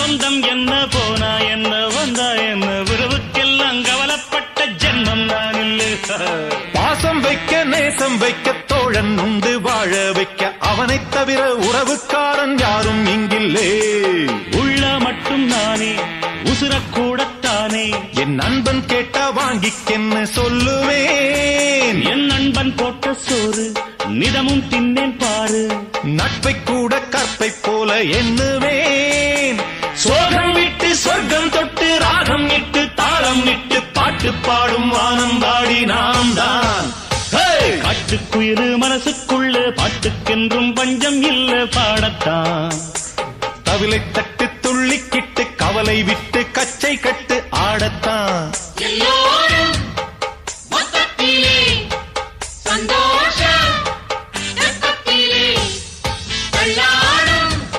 பந்தம் என்ன போனா என்ன வந்தா என்ன உறவுக்கெல்லாம் கவலைப்பட்ட ஜென்மம் நான் இல்லை. பாசம் வைக்க நேசம் வைக்க தோழன் உண்டு வாழ வைக்க அவனைத் தவிர உறவுக்காரன் யாரும் இங்கில்லே. உள்ள மட்டும் நானே உசுரக்கூடத்தானே என் நண்பன் கேட்டா வாங்கிக்கென்னு சொல்லுவேன். என் நண்பன் போட்ட சோறு நிதமும் தின்னேன் பாரு. நட்பை கூட கற்பை போல எண்ணுவேன். சோகம் விட்டு சொர்க்கம் தொட்டு ராகம் இட்டு தாளம் இட்டு பாட்டு பாடும் வானம் பாடி நாம் தான். காட்டுக்குயிரு மனசுக்குள்ள பாட்டுக்கென்றும் பஞ்சம் இல்ல பாடத்தான். தவிலை தட்டு துள்ளிக்கிட்டு கவலை விட்டு